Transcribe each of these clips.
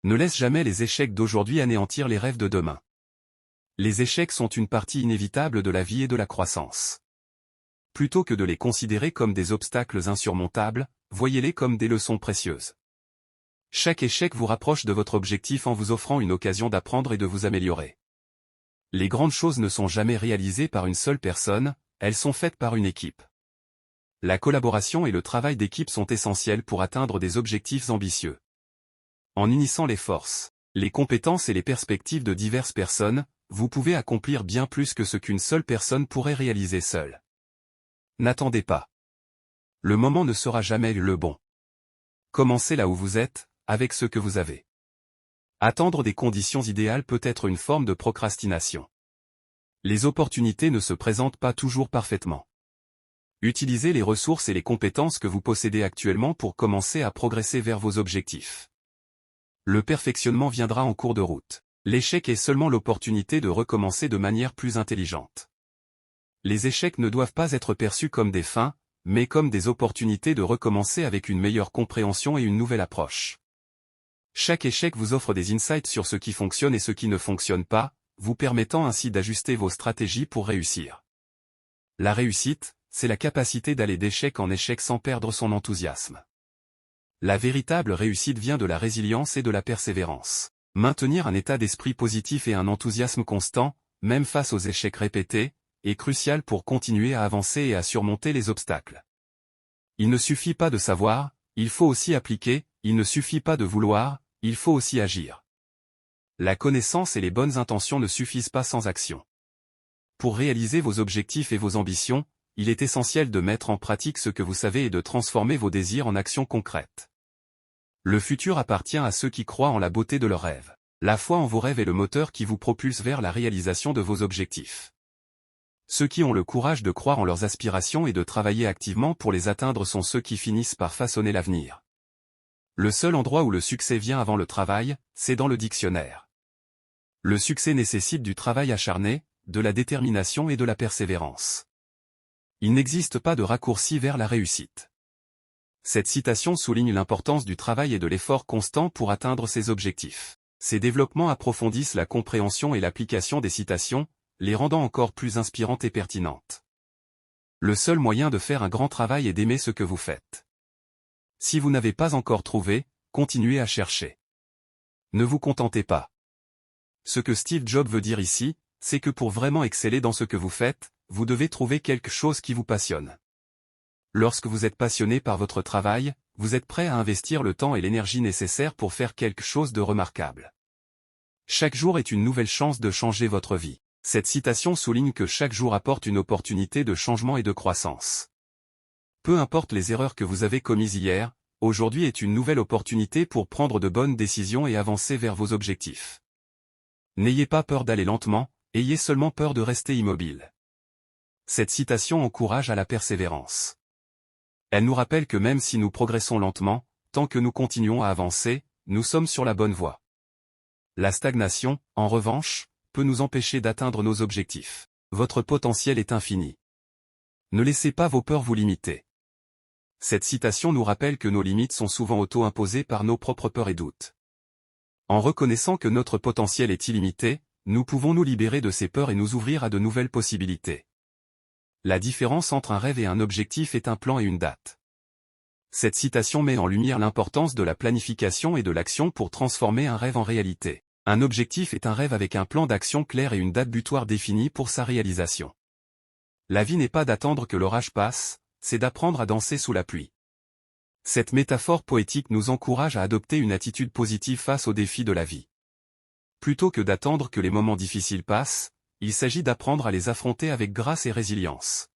Ne laisse jamais les échecs d'aujourd'hui anéantir les rêves de demain. Les échecs sont une partie inévitable de la vie et de la croissance. Plutôt que de les considérer comme des obstacles insurmontables, voyez-les comme des leçons précieuses. Chaque échec vous rapproche de votre objectif en vous offrant une occasion d'apprendre et de vous améliorer. Les grandes choses ne sont jamais réalisées par une seule personne, elles sont faites par une équipe. La collaboration et le travail d'équipe sont essentiels pour atteindre des objectifs ambitieux. En unissant les forces, les compétences et les perspectives de diverses personnes, vous pouvez accomplir bien plus que ce qu'une seule personne pourrait réaliser seule. N'attendez pas. Le moment ne sera jamais le bon. Commencez là où vous êtes, avec ce que vous avez. Attendre des conditions idéales peut être une forme de procrastination. Les opportunités ne se présentent pas toujours parfaitement. Utilisez les ressources et les compétences que vous possédez actuellement pour commencer à progresser vers vos objectifs. Le perfectionnement viendra en cours de route. L'échec est seulement l'opportunité de recommencer de manière plus intelligente. Les échecs ne doivent pas être perçus comme des fins, mais comme des opportunités de recommencer avec une meilleure compréhension et une nouvelle approche. Chaque échec vous offre des insights sur ce qui fonctionne et ce qui ne fonctionne pas, vous permettant ainsi d'ajuster vos stratégies pour réussir. La réussite, c'est la capacité d'aller d'échec en échec sans perdre son enthousiasme. La véritable réussite vient de la résilience et de la persévérance. Maintenir un état d'esprit positif et un enthousiasme constant, même face aux échecs répétés, est crucial pour continuer à avancer et à surmonter les obstacles. Il ne suffit pas de savoir, il faut aussi appliquer, il ne suffit pas de vouloir, il faut aussi agir. La connaissance et les bonnes intentions ne suffisent pas sans action. Pour réaliser vos objectifs et vos ambitions, il est essentiel de mettre en pratique ce que vous savez et de transformer vos désirs en actions concrètes. Le futur appartient à ceux qui croient en la beauté de leurs rêves. La foi en vos rêves est le moteur qui vous propulse vers la réalisation de vos objectifs. Ceux qui ont le courage de croire en leurs aspirations et de travailler activement pour les atteindre sont ceux qui finissent par façonner l'avenir. Le seul endroit où le succès vient avant le travail, c'est dans le dictionnaire. Le succès nécessite du travail acharné, de la détermination et de la persévérance. Il n'existe pas de raccourci vers la réussite. Cette citation souligne l'importance du travail et de l'effort constant pour atteindre ses objectifs. Ces développements approfondissent la compréhension et l'application des citations, les rendant encore plus inspirantes et pertinentes. Le seul moyen de faire un grand travail est d'aimer ce que vous faites. Si vous n'avez pas encore trouvé, continuez à chercher. Ne vous contentez pas. Ce que Steve Jobs veut dire ici, c'est que pour vraiment exceller dans ce que vous faites, vous devez trouver quelque chose qui vous passionne. Lorsque vous êtes passionné par votre travail, vous êtes prêt à investir le temps et l'énergie nécessaires pour faire quelque chose de remarquable. Chaque jour est une nouvelle chance de changer votre vie. Cette citation souligne que chaque jour apporte une opportunité de changement et de croissance. Peu importe les erreurs que vous avez commises hier, aujourd'hui est une nouvelle opportunité pour prendre de bonnes décisions et avancer vers vos objectifs. N'ayez pas peur d'aller lentement, ayez seulement peur de rester immobile. Cette citation encourage à la persévérance. Elle nous rappelle que même si nous progressons lentement, tant que nous continuons à avancer, nous sommes sur la bonne voie. La stagnation, en revanche, peut nous empêcher d'atteindre nos objectifs. Votre potentiel est infini. Ne laissez pas vos peurs vous limiter. Cette citation nous rappelle que nos limites sont souvent auto-imposées par nos propres peurs et doutes. En reconnaissant que notre potentiel est illimité, nous pouvons nous libérer de ces peurs et nous ouvrir à de nouvelles possibilités. La différence entre un rêve et un objectif est un plan et une date. Cette citation met en lumière l'importance de la planification et de l'action pour transformer un rêve en réalité. Un objectif est un rêve avec un plan d'action clair et une date butoir définie pour sa réalisation. La vie n'est pas d'attendre que l'orage passe, c'est d'apprendre à danser sous la pluie. Cette métaphore poétique nous encourage à adopter une attitude positive face aux défis de la vie. Plutôt que d'attendre que les moments difficiles passent, il s'agit d'apprendre à les affronter avec grâce et résilience.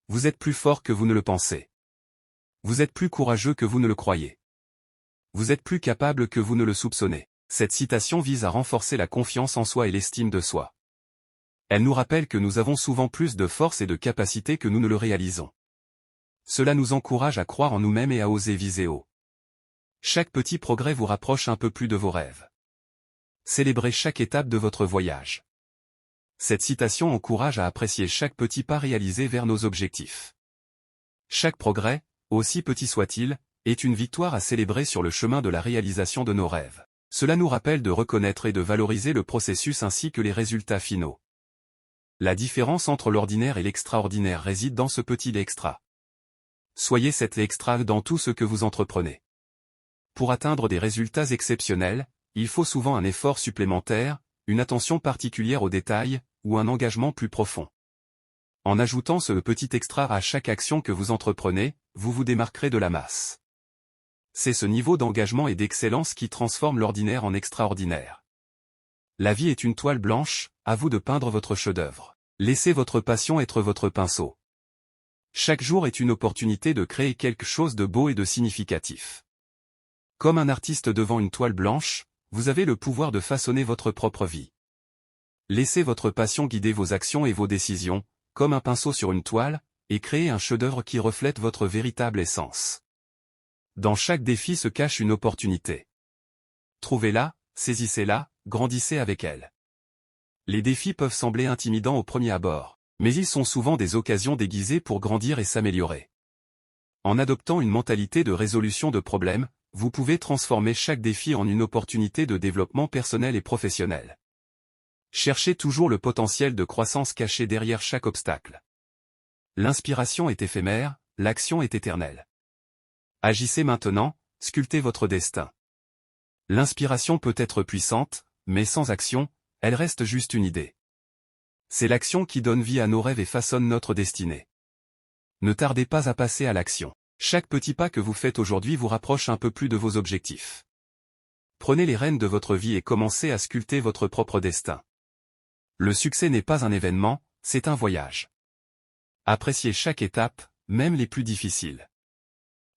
Vous êtes plus fort que vous ne le pensez. Vous êtes plus courageux que vous ne le croyez. Vous êtes plus capable que vous ne le soupçonnez. Cette citation vise à renforcer la confiance en soi et l'estime de soi. Elle nous rappelle que nous avons souvent plus de force et de capacité que nous ne le réalisons. Cela nous encourage à croire en nous-mêmes et à oser viser haut. Chaque petit progrès vous rapproche un peu plus de vos rêves. Célébrez chaque étape de votre voyage. Cette citation encourage à apprécier chaque petit pas réalisé vers nos objectifs. Chaque progrès, aussi petit soit-il, est une victoire à célébrer sur le chemin de la réalisation de nos rêves. Cela nous rappelle de reconnaître et de valoriser le processus ainsi que les résultats finaux. La différence entre l'ordinaire et l'extraordinaire réside dans ce petit extra. Soyez cet extra dans tout ce que vous entreprenez. Pour atteindre des résultats exceptionnels, il faut souvent un effort supplémentaire, une attention particulière aux détails, ou un engagement plus profond. En ajoutant ce petit extra à chaque action que vous entreprenez, vous vous démarquerez de la masse. C'est ce niveau d'engagement et d'excellence qui transforme l'ordinaire en extraordinaire. La vie est une toile blanche, à vous de peindre votre chef-d'œuvre. Laissez votre passion être votre pinceau. Chaque jour est une opportunité de créer quelque chose de beau et de significatif. Comme un artiste devant une toile blanche, vous avez le pouvoir de façonner votre propre vie. Laissez votre passion guider vos actions et vos décisions, comme un pinceau sur une toile, et créez un chef-d'œuvre qui reflète votre véritable essence. Dans chaque défi se cache une opportunité. Trouvez-la, saisissez-la, grandissez avec elle. Les défis peuvent sembler intimidants au premier abord, mais ils sont souvent des occasions déguisées pour grandir et s'améliorer. En adoptant une mentalité de résolution de problèmes, vous pouvez transformer chaque défi en une opportunité de développement personnel et professionnel. Cherchez toujours le potentiel de croissance caché derrière chaque obstacle. L'inspiration est éphémère, l'action est éternelle. Agissez maintenant, sculptez votre destin. L'inspiration peut être puissante, mais sans action, elle reste juste une idée. C'est l'action qui donne vie à nos rêves et façonne notre destinée. Ne tardez pas à passer à l'action. Chaque petit pas que vous faites aujourd'hui vous rapproche un peu plus de vos objectifs. Prenez les rênes de votre vie et commencez à sculpter votre propre destin. Le succès n'est pas un événement, c'est un voyage. Appréciez chaque étape, même les plus difficiles.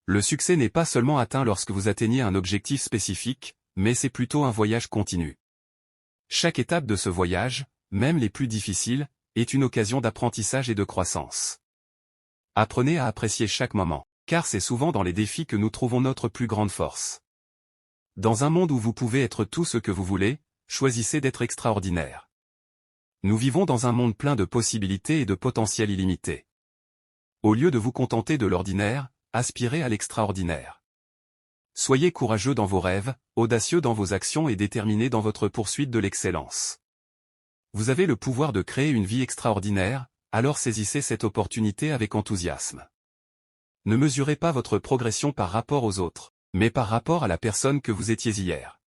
Le succès n'est pas seulement atteint lorsque vous atteignez un objectif spécifique, mais c'est plutôt un voyage continu. Chaque étape de ce voyage, même les plus difficiles, est une occasion d'apprentissage et de croissance. Apprenez à apprécier chaque moment, car c'est souvent dans les défis que nous trouvons notre plus grande force. Dans un monde où vous pouvez être tout ce que vous voulez, choisissez d'être extraordinaire. Nous vivons dans un monde plein de possibilités et de potentiel illimité. Au lieu de vous contenter de l'ordinaire, aspirez à l'extraordinaire. Soyez courageux dans vos rêves, audacieux dans vos actions et déterminés dans votre poursuite de l'excellence. Vous avez le pouvoir de créer une vie extraordinaire, alors saisissez cette opportunité avec enthousiasme. Ne mesurez pas votre progression par rapport aux autres, mais par rapport à la personne que vous étiez hier.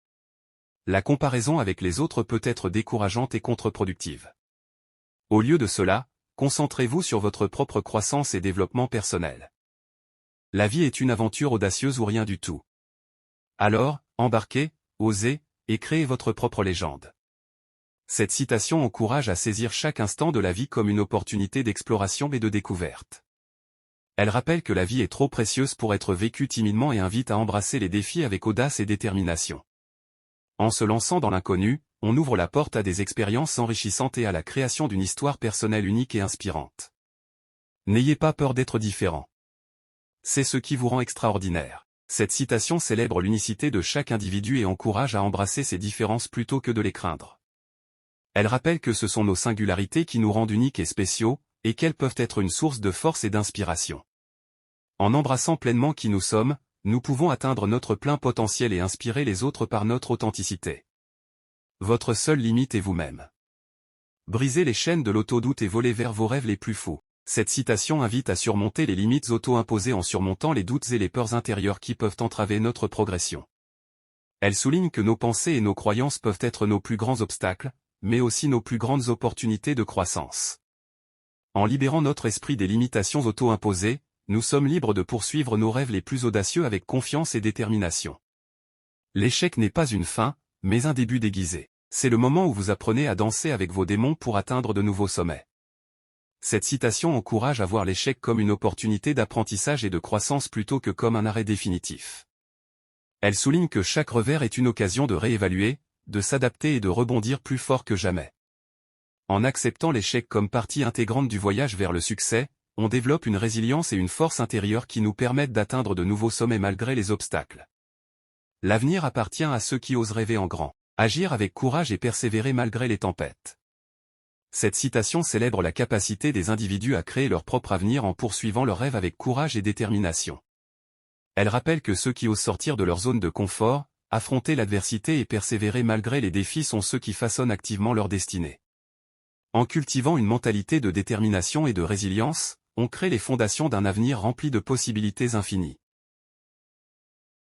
La comparaison avec les autres peut être décourageante et contre-productive. Au lieu de cela, concentrez-vous sur votre propre croissance et développement personnel. La vie est une aventure audacieuse ou rien du tout. Alors, embarquez, osez, et créez votre propre légende. Cette citation encourage à saisir chaque instant de la vie comme une opportunité d'exploration et de découverte. Elle rappelle que la vie est trop précieuse pour être vécue timidement et invite à embrasser les défis avec audace et détermination. En se lançant dans l'inconnu, on ouvre la porte à des expériences enrichissantes et à la création d'une histoire personnelle unique et inspirante. N'ayez pas peur d'être différent. C'est ce qui vous rend extraordinaire. Cette citation célèbre l'unicité de chaque individu et encourage à embrasser ses différences plutôt que de les craindre. Elle rappelle que ce sont nos singularités qui nous rendent uniques et spéciaux, et qu'elles peuvent être une source de force et d'inspiration. En embrassant pleinement qui nous sommes, nous pouvons atteindre notre plein potentiel et inspirer les autres par notre authenticité. Votre seule limite est vous-même. Brisez les chaînes de l'auto-doute et volez vers vos rêves les plus fous. Cette citation invite à surmonter les limites auto-imposées en surmontant les doutes et les peurs intérieures qui peuvent entraver notre progression. Elle souligne que nos pensées et nos croyances peuvent être nos plus grands obstacles, mais aussi nos plus grandes opportunités de croissance. En libérant notre esprit des limitations auto-imposées, nous sommes libres de poursuivre nos rêves les plus audacieux avec confiance et détermination. L'échec n'est pas une fin, mais un début déguisé. C'est le moment où vous apprenez à danser avec vos démons pour atteindre de nouveaux sommets. Cette citation encourage à voir l'échec comme une opportunité d'apprentissage et de croissance plutôt que comme un arrêt définitif. Elle souligne que chaque revers est une occasion de réévaluer, de s'adapter et de rebondir plus fort que jamais. En acceptant l'échec comme partie intégrante du voyage vers le succès, on développe une résilience et une force intérieure qui nous permettent d'atteindre de nouveaux sommets malgré les obstacles. L'avenir appartient à ceux qui osent rêver en grand, agir avec courage et persévérer malgré les tempêtes. Cette citation célèbre la capacité des individus à créer leur propre avenir en poursuivant leurs rêves avec courage et détermination. Elle rappelle que ceux qui osent sortir de leur zone de confort, affronter l'adversité et persévérer malgré les défis sont ceux qui façonnent activement leur destinée. En cultivant une mentalité de détermination et de résilience, on crée les fondations d'un avenir rempli de possibilités infinies.